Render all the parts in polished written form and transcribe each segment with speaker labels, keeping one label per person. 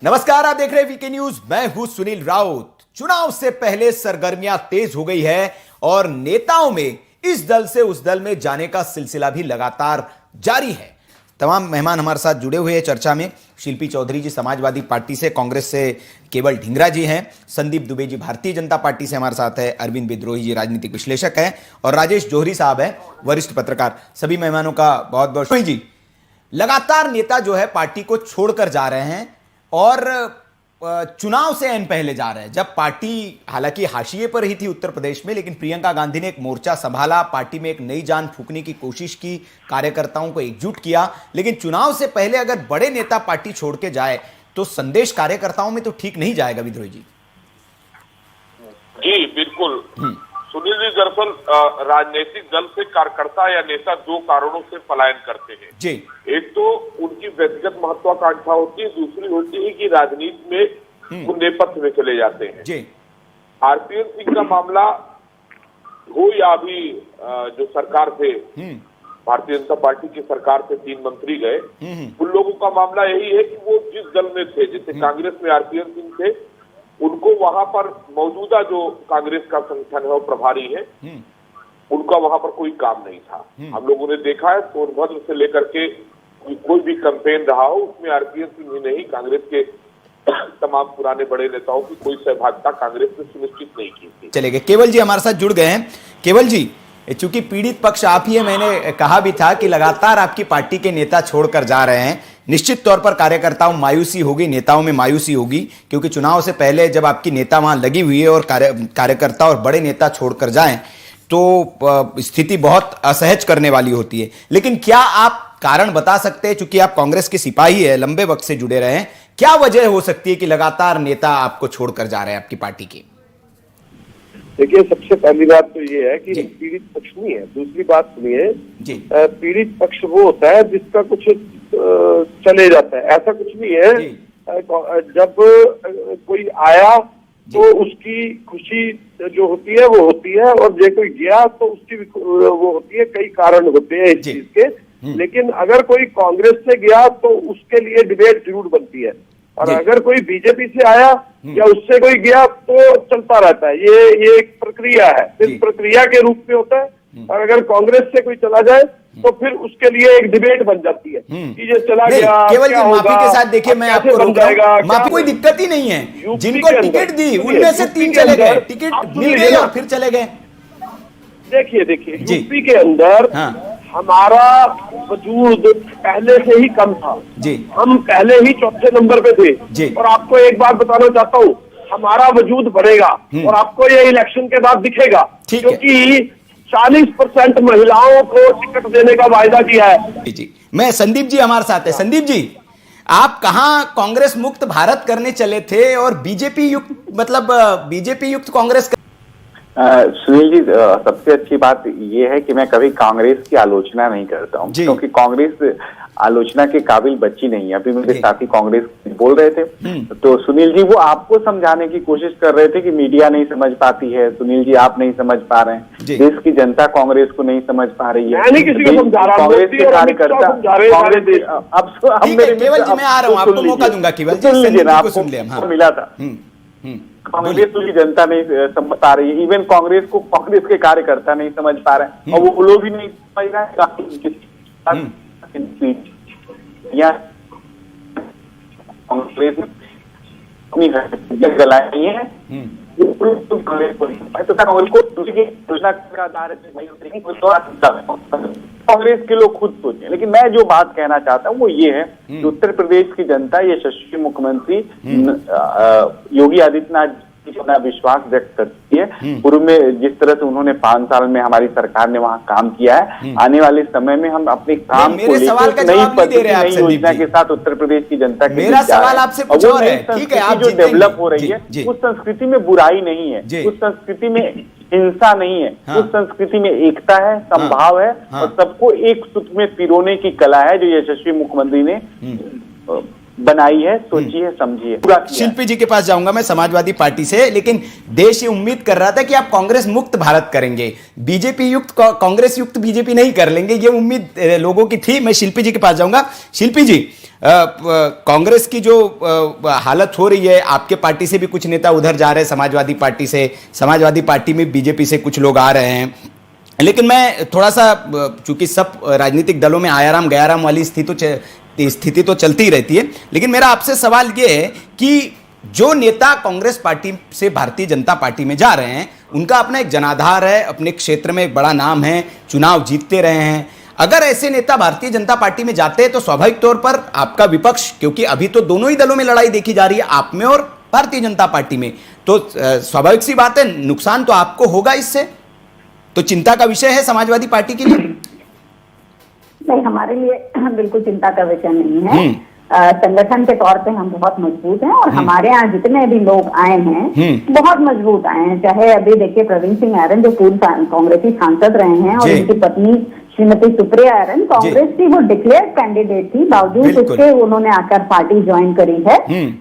Speaker 1: नमस्कार, आप देख रहे हैं वीके न्यूज। मैं हूं सुनील राउत। चुनाव से पहले सरगर्मियां तेज हो गई है और नेताओं में इस दल से उस दल में जाने का सिलसिला भी लगातार जारी है। तमाम मेहमान हमारे साथ जुड़े हुए हैं चर्चा में। शिल्पी चौधरी जी समाजवादी पार्टी से, कांग्रेस से केवल ढींगरा जी हैं, संदीप दुबे जी भारतीय जनता पार्टी से हमारे साथ है, अरविंद विद्रोही जी राजनीतिक विश्लेषक हैं और राजेश जौहरी साहब हैं वरिष्ठ पत्रकार। सभी मेहमानों का बहुत बहुत शुक्रिया जी। लगातार नेता जो है पार्टी को छोड़कर जा रहे हैं और चुनाव से ऐन पहले जा रहे हैं। जब पार्टी हालांकि हाशिए पर ही थी उत्तर प्रदेश में, लेकिन प्रियंका गांधी ने एक मोर्चा संभाला, पार्टी में एक नई जान फूंकने की कोशिश की, कार्यकर्ताओं को एकजुट किया। लेकिन चुनाव से पहले अगर बड़े नेता पार्टी छोड़ के जाए तो संदेश कार्यकर्ताओं में तो ठीक नहीं जाएगा। विद्रोही जी
Speaker 2: जी बिल्कुल सुनील जी, दरअसल राजनीतिक दल से कार्यकर्ता या नेता दो कारणों से पलायन करते हैं
Speaker 1: जी।
Speaker 2: एक तो उनकी व्यक्तिगत महत्वाकांक्षा होती है, दूसरी होती है कि राजनीति में वो नेपथ्य में चले जाते हैं
Speaker 1: जी।
Speaker 2: आरपीएन सिंह का मामला हो या अभी जो सरकार से भारतीय जनता पार्टी की सरकार से 3 मंत्री गए, उन लोगों का मामला यही है कि वो जिस दल में थे, जैसे कांग्रेस में आरपीएन सिंह थे, उनको वहां पर मौजूदा जो कांग्रेस का संगठन है वो प्रभारी है, उनका वहां पर कोई काम नहीं था। हम लोगों ने देखा है सोनभद्र से लेकर के कोई भी कैंपेन रहा हो, उसमें आरपीएन सिंह ही नहीं, कांग्रेस के तमाम पुराने बड़े नेताओं की कोई सहभागिता कांग्रेस ने सुनिश्चित नहीं की थी।
Speaker 1: चले गए। केवल जी हमारे साथ जुड़ गए हैं। केवल जी, चूंकि पीड़ित पक्ष आप ही है, मैंने कहा भी था कि लगातार आपकी पार्टी के नेता छोड़कर जा रहे हैं। निश्चित तौर पर कार्यकर्ताओं मायूसी होगी, नेताओं में मायूसी होगी, क्योंकि चुनाव से पहले जब आपकी नेता वहां लगी हुई है और कार्यकर्ता और बड़े नेता छोड़कर जाएं तो स्थिति बहुत असहज करने वाली होती है। लेकिन क्या आप कारण बता सकते हैं, चूंकि आप कांग्रेस के सिपाही है, लंबे वक्त से जुड़े रहे हैं, क्या वजह हो सकती है कि लगातार नेता आपको छोड़कर जा रहे हैं आपकी पार्टी की?
Speaker 3: देखिए, सबसे पहली बात तो ये है कि पीड़ित पक्ष नहीं है। दूसरी बात सुनिए, पीड़ित पक्ष वो होता है जिसका कुछ चले जाता है, ऐसा कुछ नहीं है। जब कोई आया तो उसकी खुशी जो होती है वो होती है, और जो कोई गया तो उसकी वो होती है। कई कारण होते हैं इस चीज के, लेकिन अगर कोई कांग्रेस से गया तो उसके लिए डिबेट जरूर बनती है, और अगर कोई बीजेपी से आया या उससे कोई गया तो चलता रहता है। ये एक प्रक्रिया है, इस प्रक्रिया के रूप में होता है। और अगर कांग्रेस से कोई चला जाए तो फिर उसके लिए एक डिबेट बन जाती है कि ये चला गया,
Speaker 1: केवल माफी के साथ देखिए, मैं आपको रोक रहा हूं, माफी कोई दिक्कत ही नहीं है। जिनको टिकट दी उनमें से 3 चले गए, टिकट मिल गई और फिर चले गए।
Speaker 3: देखिए यूपी के अंदर हमारा वजूद पहले से ही कम था जी। हम पहले ही चौथे नंबर पे थे जी। और आपको एक बात बताना चाहता हूँ, हमारा वजूद बढ़ेगा और आपको ये इलेक्शन के बाद दिखेगा, क्योंकि 40% महिलाओं को टिकट देने का वायदा किया है
Speaker 1: जी। मैं संदीप जी हमारे साथ है। संदीप जी, आप कहां कांग्रेस मुक्त भारत करने चले थे और बीजेपी युक्त, मतलब बीजेपी युक्त कांग्रेस?
Speaker 4: सुनील जी, सबसे अच्छी बात ये है कि मैं कभी कांग्रेस की आलोचना नहीं करता हूँ, क्योंकि कांग्रेस आलोचना के काबिल बच्ची नहीं है। अभी मेरे साथी कांग्रेस बोल रहे थे तो सुनील जी वो आपको समझाने की कोशिश कर रहे थे कि मीडिया नहीं समझ पाती है। सुनील जी, आप नहीं समझ पा रहे हैं, देश की जनता कांग्रेस को नहीं समझ पा रही है। कांग्रेस के कार्यकर्ता, कांग्रेस अब मेरे
Speaker 1: केवल जी मैं आ रहा हूँ, आपको मौका दूंगा। केवल जी
Speaker 4: आपको मिला था, कांग्रेस की जनता नहीं समझ पा रही है। इवन कांग्रेस को कांग्रेस के कार्यकर्ता नहीं समझ पा रहे हैं, और वो लोग भी नहीं समझ रहे हैं। कांग्रेस अपनी गलाई है तो कांग्रेस को दूसरी की योजना का आधार कांग्रेस के लोग खुद सोचें। लेकिन मैं जो बात कहना चाहता हूँ वो ये है कि उत्तर प्रदेश की जनता, यशस्वी मुख्यमंत्री योगी आदित्यनाथ अपना विश्वास व्यक्त करती है। पूर्व में जिस तरह से उन्होंने 5 साल में हमारी सरकार ने वहां काम किया है, आने वाले समय में हम अपने काम को लेकर नई पद्धति, नई योजना के साथ उत्तर प्रदेश की जनता के
Speaker 1: मेरा सवाल आपसे कुछ और है। ठीक है, आप
Speaker 4: जो डेवलप हो रही है उस संस्कृति में बुराई नहीं है, उस संस्कृति में हिंसा नहीं है, उस संस्कृति में एकता है, संभाव है, और सबको एक सूत्र में पिरोने की कला है जो यशस्वी मुख्यमंत्री ने बनाई है, सोची है, समझी है।
Speaker 1: शिल्पी जी के पास जाऊंगा मैं समाजवादी पार्टी से, लेकिन देश ये उम्मीद कर रहा था कि आप कांग्रेस मुक्त भारत करेंगे, बीजेपी युक्त कांग्रेस युक्त बीजेपी नहीं कर लेंगे, ये उम्मीद लोगों की थी। मैं शिल्पी जी के पास जाऊंगा। शिल्पी जी, कांग्रेस की जो हालत हो रही है, आपके पार्टी से भी कुछ नेता उधर जा रहे हैं, समाजवादी पार्टी से, समाजवादी पार्टी में बीजेपी से कुछ लोग आ रहे हैं, लेकिन मैं थोड़ा सा, चूंकि सब राजनीतिक दलों में आयाराम गयाराम वाली स्थिति तो चलती ही रहती है, लेकिन मेरा आपसे सवाल ये है कि जो नेता कांग्रेस पार्टी से भारतीय जनता पार्टी में जा रहे हैं, उनका अपना एक जनाधार है, अपने क्षेत्र में एक बड़ा नाम है, चुनाव जीतते रहे हैं। अगर ऐसे नेता भारतीय जनता पार्टी में जाते हैं तो स्वाभाविक तौर पर आपका विपक्ष, क्योंकि अभी तो दोनों ही दलों में लड़ाई देखी जा रही है, आप में और भारतीय जनता पार्टी में, तो स्वाभाविक सी बात है नुकसान तो आपको होगा इससे। तो चिंता का विषय है समाजवादी पार्टी के लिए?
Speaker 5: नहीं, हमारे लिए बिल्कुल चिंता का विषय नहीं है। संगठन के तौर पे हम बहुत मजबूत हैं और हमारे यहाँ जितने भी लोग आए हैं बहुत मजबूत आए हैं। चाहे अभी देखिए प्रवीण सिंह आर्यन जो पूर्व कांग्रेसी सांसद रहे हैं और उनकी पत्नी श्रीमती सुप्रिया आर्यन कांग्रेस की वो डिक्लेयर कैंडिडेट थी, बावजूद इसके उन्होंने आकर पार्टी ज्वाइन करी है।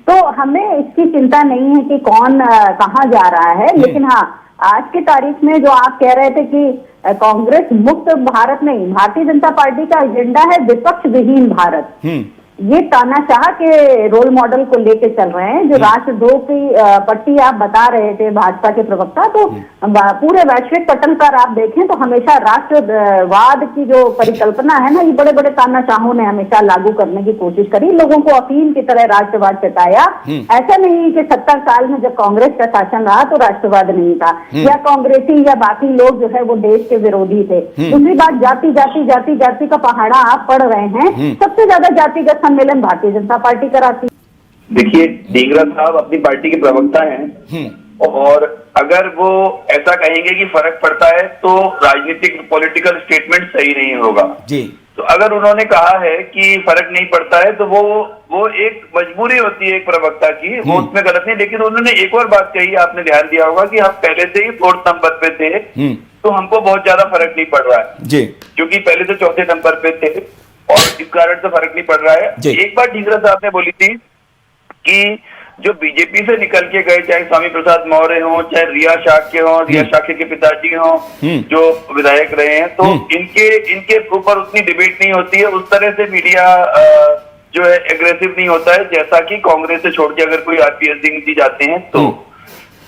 Speaker 5: तो हमें इसकी चिंता नहीं है कि कौन कहाँ जा रहा है। लेकिन हाँ, आज की तारीख में जो आप कह रहे थे कि कांग्रेस मुक्त भारत नहीं, भारतीय जनता पार्टी का एजेंडा है विपक्ष विहीन भारत। ये तानाशाह के रोल मॉडल को लेके चल रहे हैं। जो राष्ट्रद्रोह की पट्टी आप बता रहे थे भाजपा के प्रवक्ता, तो पूरे वैश्विक पटल पर आप देखें तो हमेशा राष्ट्रवाद की जो परिकल्पना है ना, ये बड़े बड़े तानाशाहों ने हमेशा लागू करने की कोशिश करी, लोगों को अफीम की तरह राष्ट्रवाद जताया। ऐसा नहीं कि 70 साल में जब कांग्रेस का शासन रहा तो राष्ट्रवाद नहीं था, या कांग्रेसी या बाकी लोग जो है वो देश के विरोधी थे। दूसरी बात, जाति जाति जाति जाति का पहाड़ा आप पढ़ रहे हैं, सबसे ज्यादा जातिगत सम्मेलन भारतीय जनता पार्टी कराती।
Speaker 6: देखिए, डींगरा साहब अपनी पार्टी के प्रवक्ता हैं और अगर वो ऐसा कहेंगे कि फर्क पड़ता है तो राजनीतिक पॉलिटिकल स्टेटमेंट सही नहीं होगा जी। तो अगर उन्होंने कहा है कि फर्क नहीं पड़ता है तो वो एक मजबूरी होती है एक प्रवक्ता की, वो उसमें गलत नहीं। लेकिन उन्होंने एक और बात कही, आपने ध्यान दिया होगा कि हम पहले से ही 4th नंबर पे थे तो हमको बहुत ज्यादा फर्क नहीं पड़ रहा है जी, क्योंकि पहले तो 4थे नंबर पे थे और इस कारण से फर्क नहीं पड़ रहा है। एक बार डींगरा साहब ने बोली थी कि जो बीजेपी से निकल के गए, चाहे स्वामी प्रसाद मौर्य हो, चाहे रिया शाक्य हो, रिया शाक्य के पिताजी हो जो विधायक रहे हैं, तो इनके ऊपर उतनी डिबेट नहीं होती है, उस तरह से मीडिया जो है एग्रेसिव नहीं होता है जैसा कि कांग्रेस से छोड़ के अगर कोई आरपीएस सिंह जी जाते हैं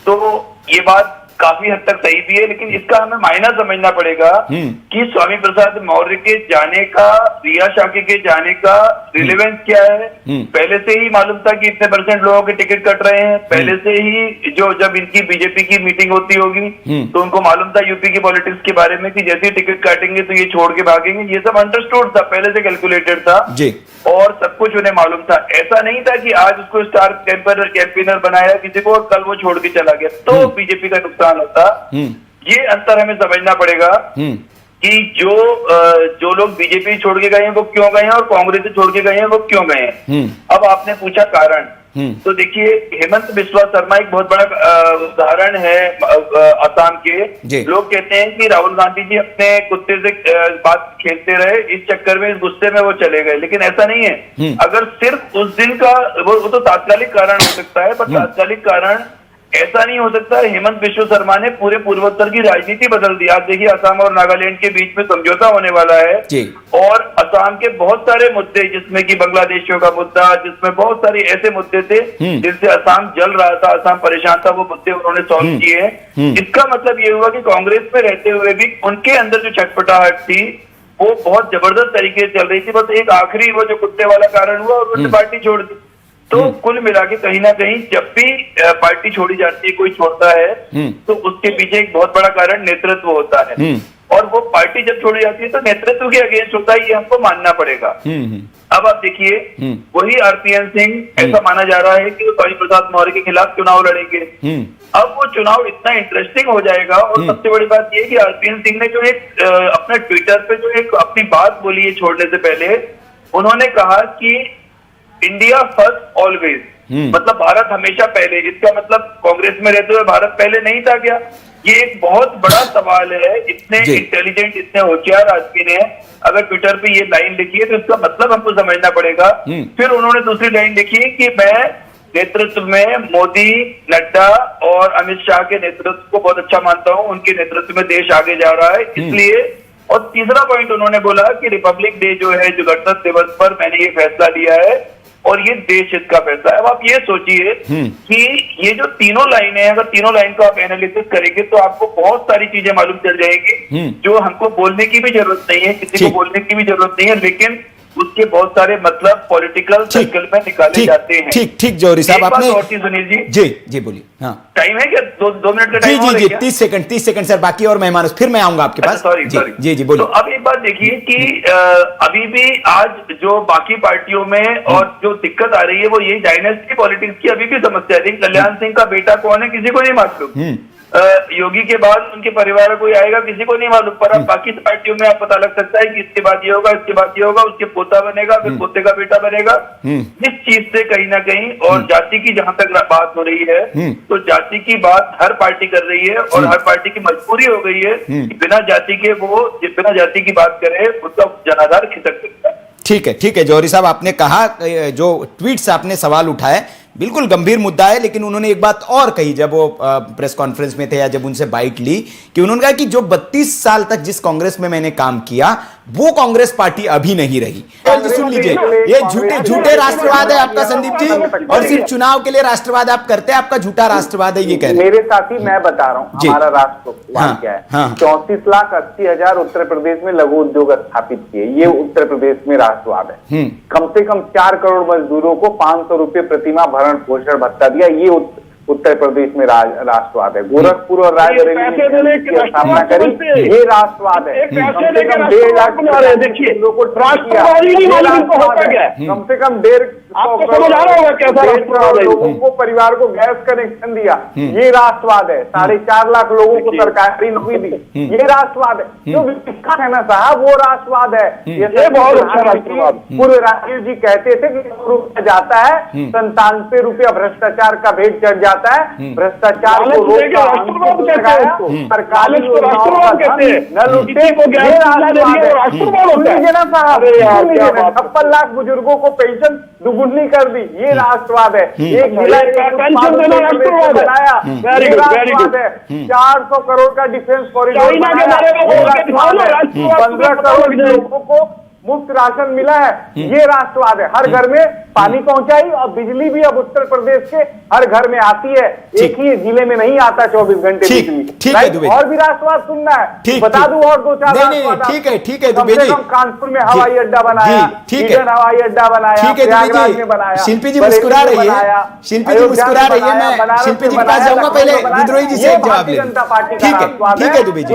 Speaker 6: तो ये बात काफी हद तक सही भी है। लेकिन इसका हमें मायना समझना पड़ेगा कि स्वामी प्रसाद मौर्य के जाने का, रिया शाक्य के जाने का रिलेवेंस क्या है। पहले से ही मालूम था कि इतने % लोगों के टिकट कट रहे हैं, पहले से ही जब इनकी बीजेपी की मीटिंग होती होगी तो उनको मालूम था यूपी की पॉलिटिक्स के बारे में कि जैसे ही टिकट काटेंगे तो ये छोड़ के भागेंगे। ये सब अंडरस्टूड था, पहले से कैलकुलेटेड था और सब कुछ उन्हें मालूम था। ऐसा नहीं था कि आज उसको स्टार कैंपेनर बनाया किसी को और कल वो छोड़ के चला गया तो बीजेपी का नुकसान होता। ये अंतर हमें समझना पड़ेगा कि जो लोग बीजेपी छोड़ के गए हैं वो क्यों गए हैं और कांग्रेस से छोड़ के गए हैं वो क्यों गए हैं। अब आपने पूछा कारण, तो देखिए हेमंत बिस्वा शर्मा एक बहुत बड़ा उदाहरण है असम के। लोग कहते हैं कि राहुल गांधी जी अपने कुत्ते से बात खेलते रहे, इस चक्कर में इस गुस्से में वो चले गए, लेकिन ऐसा नहीं है। अगर सिर्फ उस दिन का वो तो तात्कालिक कारण हो सकता है, पर तात्कालिक कारण ऐसा नहीं हो सकता। हेमंत बिस्वा शर्मा ने पूरे पूर्वोत्तर की राजनीति बदल दी। आज देखिए असम और नागालैंड के बीच में समझौता होने वाला है और असम के बहुत सारे मुद्दे, जिसमें कि बांग्लादेशियों का मुद्दा, जिसमें बहुत सारे ऐसे मुद्दे थे जिनसे असम जल रहा था, असम परेशान था, वो मुद्दे उन्होंने सॉल्व किए हैं। इसका मतलब ये हुआ कि कांग्रेस में रहते हुए भी उनके अंदर जो छटपटाहट थी वो बहुत जबरदस्त तरीके से चल रही थी। बस एक आखिरी वो जो कुत्ते वाला कारण हुआ और उन्होंने पार्टी छोड़ दी। तो कुल मिला के कहीं ना कहीं जब भी पार्टी छोड़ी जाती है, कोई छोड़ता है, तो उसके पीछे एक बहुत बड़ा कारण नेतृत्व होता है और वो पार्टी जब छोड़ी जाती है तो नेतृत्व के अगेंस्ट होता है, ये हमको मानना पड़ेगा। अब आप देखिए वही आरपीएन सिंह, ऐसा माना जा रहा है कि वो स्वामी प्रसाद मौर्य के खिलाफ चुनाव लड़ेंगे। अब वो चुनाव इतना इंटरेस्टिंग हो जाएगा और सबसे बड़ी बात ये कि आरपीएन सिंह ने जो एक अपने ट्विटर पे जो एक अपनी बात बोली है छोड़ने से पहले, उन्होंने कहा कि इंडिया फर्स्ट ऑलवेज, मतलब भारत हमेशा पहले। इसका मतलब कांग्रेस में रहते हुए भारत पहले नहीं था क्या? ये एक बहुत बड़ा सवाल है। इतने इंटेलिजेंट, इतने होशियार आदमी ने अगर ट्विटर पे ये लाइन लिखी है तो इसका मतलब हमको समझना पड़ेगा। फिर उन्होंने दूसरी लाइन लिखी कि मैं नेतृत्व में मोदी, नड्डा और अमित शाह के नेतृत्व को बहुत अच्छा मानता हूं, उनके नेतृत्व में देश आगे जा रहा है, इसलिए और तीसरा पॉइंट उन्होंने बोला कि रिपब्लिक डे जो है, जो गणतंत्र दिवस पर मैंने ये फैसला लिया है और ये देश हित का फैसला है। अब आप ये सोचिए कि ये जो तीनों लाइनें हैं, अगर तीनों लाइन को आप एनालिसिस करेंगे तो आपको बहुत सारी चीजें मालूम चल जाएगी जो हमको बोलने की भी जरूरत नहीं है, किसी को बोलने की भी जरूरत नहीं है, लेकिन उसके बहुत सारे मतलब पॉलिटिकल सर्कल में निकाले जाते हैं।
Speaker 1: ठीक जौहरी साहब, आपने
Speaker 6: और चीज सुनील
Speaker 1: जी बोलिए। हाँ,
Speaker 6: टाइम है क्या? दो मिनट का टाइम
Speaker 1: जी 30 सेकंड सर, बाकी और मेहमान फिर मैं आऊंगा आपके पास।
Speaker 6: सॉरी
Speaker 1: जी बोलिए।
Speaker 6: तो अब एक बात देखिए कि अभी भी आज जो बाकी पार्टियों में और जो दिक्कत आ रही है वो यही डायनेस्टी पॉलिटिक्स की अभी भी समस्या है। कल्याण सिंह का बेटा कौन है किसी को नहीं मालूम, योगी के बाद उनके परिवार कोई आएगा किसी को नहीं मालूम, पर अब बाकी पार्टियों में आप पता लग सकता है कि इसके बाद ये होगा, इसके बाद ये होगा, उसके पोता बनेगा, फिर पोते का बेटा बनेगा। इस चीज से कहीं ना कहीं, और जाति की जहां तक बात हो रही है तो जाति की बात हर पार्टी कर रही है और हर पार्टी की मजबूरी हो गई है कि बिना जाति की बात करे उसका जनाधार खिसक सकता है।
Speaker 1: ठीक है जौहरी साहब, आपने कहा, जो ट्वीट से आपने सवाल उठाया बिल्कुल गंभीर मुद्दा है, लेकिन उन्होंने एक बात और कही जब वो प्रेस कॉन्फ्रेंस में थे या जब उनसे बाइट ली, कि उन्होंने कहा कि जो 32 साल तक जिस कांग्रेस में मैंने काम किया वो कांग्रेस पार्टी अभी नहीं रही। सुन लीजिए, ये झूठे राष्ट्रवाद है आपका संदीप जी, और सिर्फ चुनाव के लिए राष्ट्रवाद आप करते हैं, आपका झूठा राष्ट्रवाद है ये कह रहे हैं।
Speaker 4: मेरे साथी मैं बता रहा हूँ हमारा राष्ट्रवाद क्या है। 34,80,000 उत्तर प्रदेश में लघु उद्योग स्थापित किए, ये उत्तर प्रदेश में राष्ट्रवाद है। कम से कम 4 करोड़ मजदूरों को 500 रुपए प्रतिमाह भरण पोषण भत्ता दिया, ये उत्तर प्रदेश में राष्ट्रवाद है। गोरखपुर और रायबरेली की स्थापना करी, ये राष्ट्रवाद है। कम से कम 1.5 लाख लोगों को कम से कम 1.5 लोगों को परिवार को गैस कनेक्शन दिया, ये राष्ट्रवाद है। 4.5 लाख लोगों को सरकारी नौकरी दी, ये राष्ट्रवाद है। जो विकास है ना साहब, वो राष्ट्रवाद है। ये बहुत अच्छा राष्ट्रवाद। पूर्व राजीव जी कहते थे कि रुपया जाता है 97 रुपया भ्रष्टाचार का भेंट चढ़ जाता है, भ्रष्टाचार को रोका, सरकारी
Speaker 3: कहते हैं,
Speaker 4: 56 लाख बुजुर्गों को पेंशन दुगुनी कर दी, ये राष्ट्रवाद है। एक जिला बनाया, ये राष्ट्रवाद है। 400 करोड़ का डिफेंस कॉरिडोर बनाया, 15 करोड़ लोगों को मुफ्त राशन मिला है, ये राष्ट्रवाद है। हर घर में पानी पहुंचाई और बिजली भी अब उत्तर प्रदेश के हर घर में आती है, एक ही जिले में नहीं आता 24 घंटे बिजली। और भी राष्ट्रवाद सुनना है, बता दूं और 2-4
Speaker 1: ठीक है दुबे जी।
Speaker 4: कानपुर में हवाई अड्डा बनाया, हवाई अड्डा बनाया, प्रयागराज में बनाया।
Speaker 1: शिल्पी जी मुस्कुरा रही है, शिल्पी जी मुस्कुरा रही है। मैं शिल्पी जी के पास जाऊंगा, पहले विद्रोही जी से एक जवाब ले। ठीक है दुबे जी,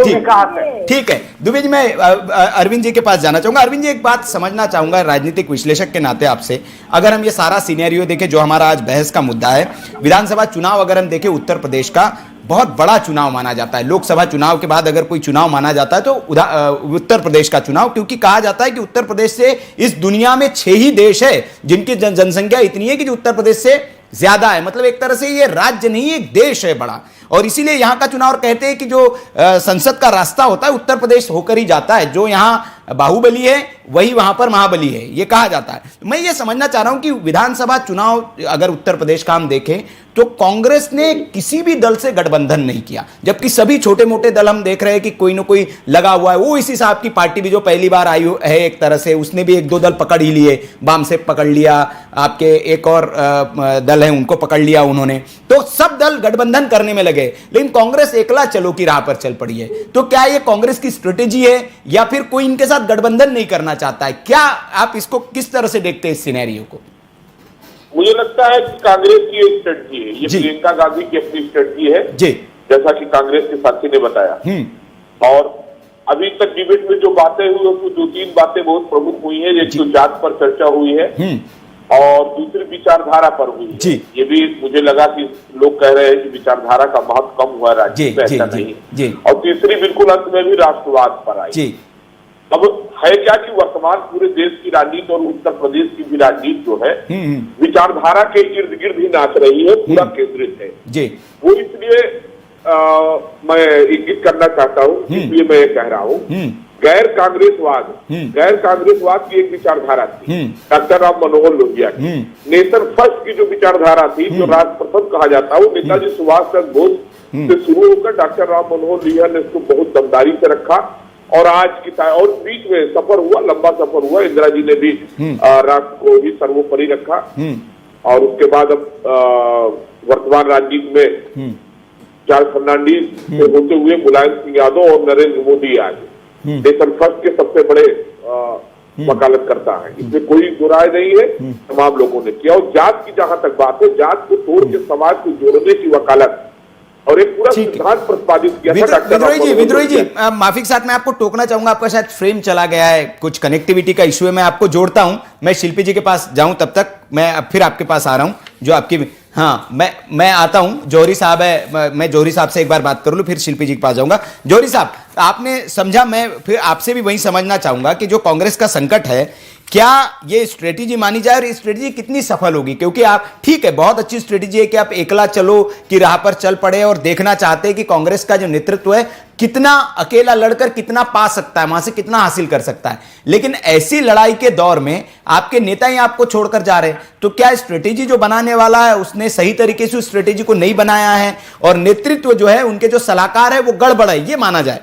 Speaker 1: ठीक है दुबे जी। मैं अरविंद जी के पास जाना चाहूंगा। अरविंद जी, एक बात समझना चाहूंगा राजनीतिक विश्लेषक के नाते आपसे, अगर हम ये सारा सिनेरियो देखें जो हमारा आज बहस का मुद्दा है, विधानसभा चुनाव अगर हम देखें उत्तर प्रदेश का बहुत बड़ा चुनाव माना जाता है। लोकसभा चुनाव के बाद अगर कोई चुनाव माना जाता है तो उत्तर प्रदेश का चुनाव, क्योंकि कहा जाता है कि उत्तर प्रदेश से इस दुनिया में 6 ही देश है जिनकी जनसंख्या इतनी है कि जो उत्तर प्रदेश से ज्यादा है। मतलब एक तरह से ये राज्य नहीं, एक देश है बड़ा, और इसीलिए यहां का चुनाव कहते हैं कि जो संसद का रास्ता होता है उत्तर प्रदेश होकर ही जाता है। जो यहां बाहुबली है वही वहां पर महाबली है, ये कहा जाता है। मैं ये समझना चाह रहा हूं कि विधानसभा चुनाव अगर उत्तर प्रदेश का हम देखें तो कांग्रेस ने किसी भी दल से गठबंधन नहीं किया, जबकि सभी छोटे मोटे दल हम देख रहे हैं कि कोई ना कोई लगा हुआ है। वो इसी साहब की पार्टी भी जो पहली बार आई है एक तरह से, उसने भी 1-2 दल पकड़ ही लिए, बाम से पकड़ लिया, आपके एक और दल है उनको पकड़ लिया उन्होंने। तो सब दल गठबंधन करने में लगे, लेकिन कांग्रेस एकला चलो की राह पर चल पड़ी है। तो क्या ये कांग्रेस की स्ट्रेटेजी है या फिर कोई इनके साथ गठबंधन नहीं करना चाहता है? क्या आप इसको किस तरह से देखते हैं इस सिनेरियो को?
Speaker 2: मुझे लगता है कि कांग्रेस की एक स्ट्रेटजी है, ये प्रियंका गांधी की अपनी स्ट्रेटजी है जी, जैसा कि कांग्रेस के साथी ने बताया। और अभी तक डिबेट में जो बातें हुई उसमें 2-3 बातें बहुत प्रमुख हुई हैं। एक तो जात पर चर्चा हुई है और दूसरी विचारधारा पर हुई है। ये भी मुझे लगा कि लोग कह रहे हैं कि विचारधारा का महत्व कम हुआ राज्य में, ऐसा नहीं। और तीसरी बिल्कुल अंत में भी राष्ट्रवाद पर आई। अब है क्या कि वर्तमान पूरे देश की राजनीति और उत्तर प्रदेश की भी राजनीति जो है विचारधारा के इर्द गिर्द ही नाच रही है, पूरा केंद्रित है। वो इसलिए मैं इंगित करना चाहता हूँ, इसलिए मैं ये कह रहा हूँ, गैर कांग्रेसवाद की एक विचारधारा थी डॉक्टर राम मनोहर लोहिया की। नेशन फर्स्ट की जो विचारधारा थी, जो राष्ट्र प्रथम कहा जाता है, वो नेताजी सुभाष चंद्र बोस से शुरू होकर डॉक्टर राम मनोहर लोहिया ने इसको बहुत दमदारी से रखा और आज की और बीच में सफर हुआ, लंबा सफर हुआ, इंदिरा जी ने भी राष्ट्र को ही सर्वोपरि रखा। और उसके बाद अब वर्तमान राजनीति में जॉर्ज फर्नांडीज से होते हुए मुलायम सिंह यादव और नरेंद्र मोदी आज नेशन फर्स्ट के सबसे बड़े वकालत करता है, इसमें कोई बुराई नहीं है, तमाम लोगों ने किया। और जात की जहां तक बात है, जात को तोड़ के समाज को जोड़ने की वकालत और एक पूरा सिद्धांत प्रतिपादित किया था।
Speaker 1: विद्रोही जी माफी के साथ मैं आपको टोकना चाहूंगा, आपका शायद फ्रेम चला गया है, कुछ कनेक्टिविटी का इश्यू है, मैं आपको जोड़ता हूं, मैं शिल्पी जी के पास जाऊं, तब तक मैं अब फिर आपके पास आ रहा हूं जो आपकी, हाँ मैं आता हूं। जौहरी साहब है, मैं जौहरी साहब से एक बार बात कर लूं, फिर शिल्पी जी के पास जाऊंगा। जौहरी साहब, आपने समझा, मैं फिर आपसे भी वही समझना चाहूंगा कि जो कांग्रेस का संकट है, क्या ये स्ट्रेटेजी मानी जाए और ये स्ट्रेटेजी कितनी सफल होगी? क्योंकि आप, ठीक है, बहुत अच्छी स्ट्रेटेजी है कि आप एकला चलो की राह पर चल पड़े और देखना चाहते हैं कि कांग्रेस का जो नेतृत्व है कितना अकेला लड़कर कितना पा सकता है, वहां से कितना हासिल कर सकता है। लेकिन ऐसी लड़ाई के दौर में आपके नेता ही आपको छोड़कर जा रहे हैं, तो क्या स्ट्रेटेजी जो बनाने वाला है उसने सही तरीके से उस स्ट्रेटेजी को नहीं बनाया है और नेतृत्व जो है, उनके जो सलाहकार है वो गड़बड़ है, ये माना जाए?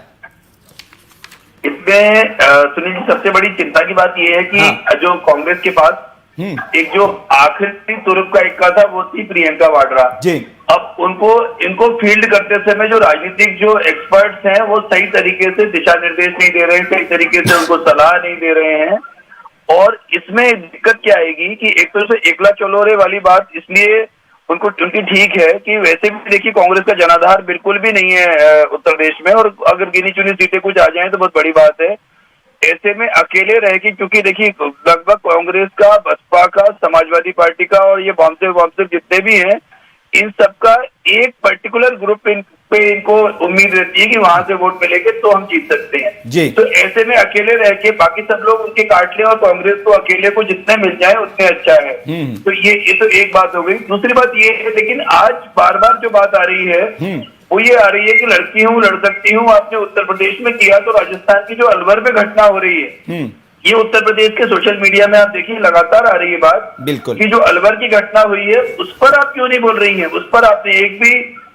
Speaker 6: इसमें सुनील जी, सबसे बड़ी चिंता की बात यह है कि जो कांग्रेस के पास एक जो आखिरी तुरुप का इक्का था वो थी प्रियंका वाड्रा जी। अब इनको फील्ड करते समय जो राजनीतिक जो एक्सपर्ट्स हैं वो सही तरीके से दिशा निर्देश नहीं दे रहे हैं, सही तरीके से उनको सलाह नहीं दे रहे हैं। और इसमें दिक्कत क्या आएगी कि एक तो से एकला चलो रे वाली बात इसलिए उनकी ठीक है कि वैसे भी देखिए कांग्रेस का जनाधार बिल्कुल भी नहीं है उत्तर प्रदेश में, और अगर गिनी चुनी सीटें कुछ आ जाएं तो बहुत बड़ी बात है। ऐसे में अकेले रह के, क्योंकि देखिए लगभग कांग्रेस का, बसपा का, समाजवादी पार्टी का और ये वामसे जितने भी हैं, इन सबका एक पर्टिकुलर ग्रुप पे इनको उम्मीद रहती है कि वहां से वोट मिलेंगे तो हम जीत सकते हैं जी। तो ऐसे में अकेले रह के बाकी सब लोग उनके काट लें और कांग्रेस को अकेले को जितने मिल जाए उतने अच्छा है। तो ये तो एक बात हो गई। दूसरी बात ये है, लेकिन आज बार बार जो बात आ रही है वो ये आ रही है कि लड़की हूँ, लड़ सकती हूँ। आपने उत्तर प्रदेश में किया, तो राजस्थान की जो अलवर में घटना हो रही है, ये उत्तर प्रदेश के सोशल मीडिया में आप देखिए लगातार आ रही है बात, बिल्कुल, कि जो अलवर की घटना हुई है उस पर आप क्यों नहीं बोल रही हैं, उस पर आपने एक भी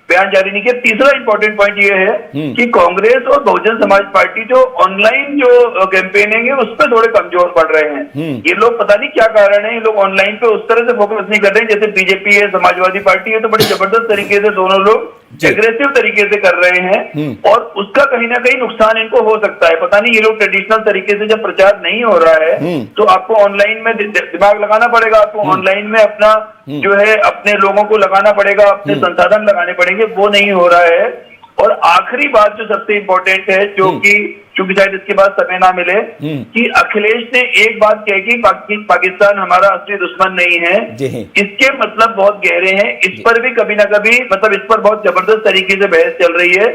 Speaker 6: बयान जारी नहीं किया। तीसरा इंपॉर्टेंट पॉइंट ये है कि कांग्रेस और बहुजन समाज पार्टी जो ऑनलाइन जो कैंपेनिंग है उस पर थोड़े कमजोर पड़ रहे हैं। ये लोग पता नहीं क्या कारण है, ये लोग ऑनलाइन पे उस तरह से फोकस नहीं कर रहे हैं जैसे बीजेपी है, समाजवादी पार्टी है, तो बड़ी जबरदस्त तरीके से दोनों लोग एग्रेसिव तरीके से कर रहे हैं और उसका कहीं ना कहीं नुकसान इनको हो सकता है। पता नहीं, ये लोग ट्रेडिशनल तरीके से जब प्रचार नहीं हो रहा है तो आपको ऑनलाइन में दिमाग लगाना पड़ेगा, आपको ऑनलाइन में अपना जो है अपने लोगों को लगाना पड़ेगा, अपने संसाधन लगाने पड़ेंगे, वो नहीं हो रहा है। और आखिरी बात जो सबसे इम्पोर्टेंट है, जो कि क्योंकि शायद इसके बाद समय ना मिले, कि अखिलेश ने एक बात कही कि पाकिस्तान हमारा असली दुश्मन नहीं है, इसके मतलब बहुत गहरे हैं। इस पर भी कभी ना कभी मतलब इस पर बहुत जबरदस्त तरीके से बहस चल रही है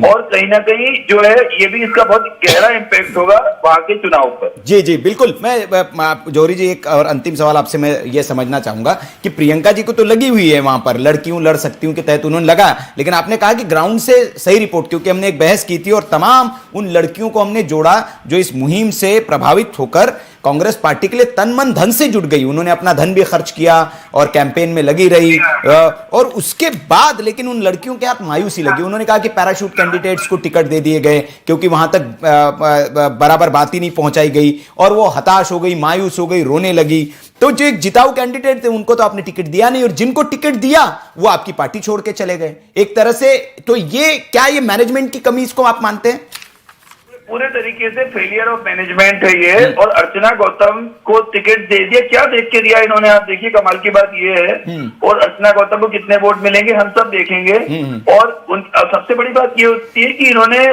Speaker 6: और कहीं ना कहीं जो है ये भी इसका बहुत गहरा इम्पैक्ट होगा वहां के चुनाव पर।
Speaker 1: जी जी बिल्कुल। मैं जौहरी जी एक और अंतिम सवाल आपसे मैं ये समझना चाहूंगा कि प्रियंका जी को तो लगी हुई है वहां पर लड़की हूं लड़ सकती हूं के तहत उन्होंने लगा, लेकिन आपने कहा कि ग्राउंड से सही रिपोर्ट, क्योंकि हमने एक बहस की थी और तमाम उन लड़कियों को हमने जोड़ा जो इस मुहिम से प्रभावित होकर कांग्रेस पार्टी के लिए तन मन धन से जुट गई, उन्होंने अपना धन भी खर्च किया और कैंपेन में लगी रही। और उसके बाद लेकिन उन लड़कियों के हाथ मायूसी लगी, उन्होंने कहा कि पैराशूट कैंडिडेट्स को टिकट दे दिए गए क्योंकि वहां तक बराबर बात ही नहीं पहुंचाई गई और वो हताश हो गई, मायूस हो गई, रोने लगी। तो जो एक जिताऊ कैंडिडेट थे उनको तो आपने टिकट दिया नहीं और जिनको टिकट दिया वो आपकी पार्टी छोड़ के चले गए एक तरह से। तो ये क्या ये मैनेजमेंट की कमी इसको आप मानते हैं?
Speaker 6: पूरे तरीके से फेलियर ऑफ मैनेजमेंट है ये। और अर्चना गौतम को टिकट दे दिया, क्या देख के दिया इन्होंने, आप देखिए कमाल की बात ये है। और अर्चना गौतम को कितने वोट मिलेंगे हम सब देखेंगे। और सबसे बड़ी बात ये होती है कि इन्होंने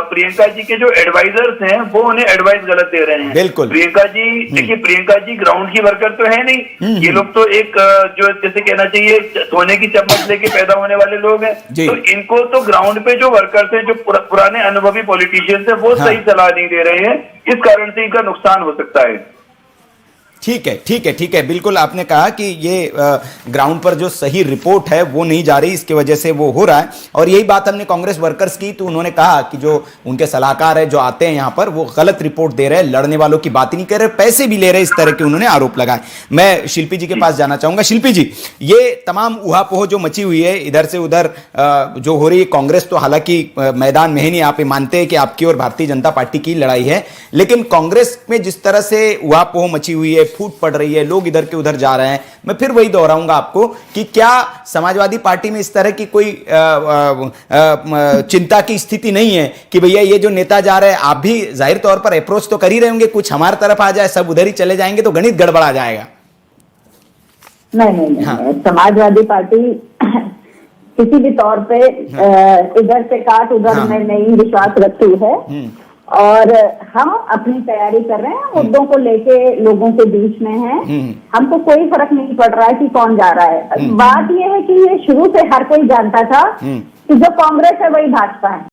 Speaker 6: प्रियंका जी के जो एडवाइजर्स हैं वो उन्हें एडवाइस गलत दे रहे हैं। बिल्कुल प्रियंका जी, देखिए प्रियंका जी ग्राउंड की वर्कर तो है नहीं, ये लोग तो एक जो जैसे कहना चाहिए सोने की चम्मच लेके पैदा होने वाले लोग हैं। तो इनको तो ग्राउंड पे जो वर्कर्स हैं, जो पुराने अनुभवी पॉलिटिशियंस हैं, वो सही सलाह नहीं दे रहे हैं, इस कारण से इनका नुकसान हो सकता है।
Speaker 1: ठीक है, ठीक है, ठीक है, बिल्कुल आपने कहा कि ये ग्राउंड पर जो सही रिपोर्ट है वो नहीं जा रही, इसकी वजह से वो हो रहा है। और यही बात हमने कांग्रेस वर्कर्स की, तो उन्होंने कहा कि जो उनके सलाहकार है जो आते हैं यहाँ पर वो गलत रिपोर्ट दे रहे हैं, लड़ने वालों की बात ही नहीं कर रहे, पैसे भी ले रहे, इस तरह के उन्होंने आरोप लगाए। मैं शिल्पी जी के पास जाना चाहूंगा। शिल्पी जी, ये तमाम उहापोह जो मची हुई है इधर से उधर जो हो रही है, कांग्रेस तो हालांकि मैदान में ही नहीं, आप मानते हैं कि आपकी और भारतीय जनता पार्टी की लड़ाई है, लेकिन कांग्रेस में जिस तरह से उहापोह मची हुई है, फूट पड़ रही है, लोग इधर के उधर जा रहे हैं, मैं फिर वही दोहराऊंगा आपको कि क्या समाजवादी पार्टी में इस तरह की कोई चिंता की स्थिति नहीं है कि भैया ये जो नेता जा रहे हैं, आप भी जाहिर तौर पर अप्रोच तो कर ही रहे होंगे, कुछ हमारी तरफ आ जाए, सब उधर ही चले जाएंगे तो गणित गड़बड़ा जाएगा।
Speaker 5: नहीं, हाँ। समाजवादी पार्टी किसी भी तौर पे इधर से काट उधर में नहीं विश्वास रखती है, और हम अपनी तैयारी कर रहे हैं, मुद्दों को लेके लोगों के बीच में हैं। हमको कोई फर्क नहीं पड़ रहा है कि कौन जा रहा है। बात यह है कि ये शुरू से हर कोई जानता था कि जो कांग्रेस है वही भाजपा है।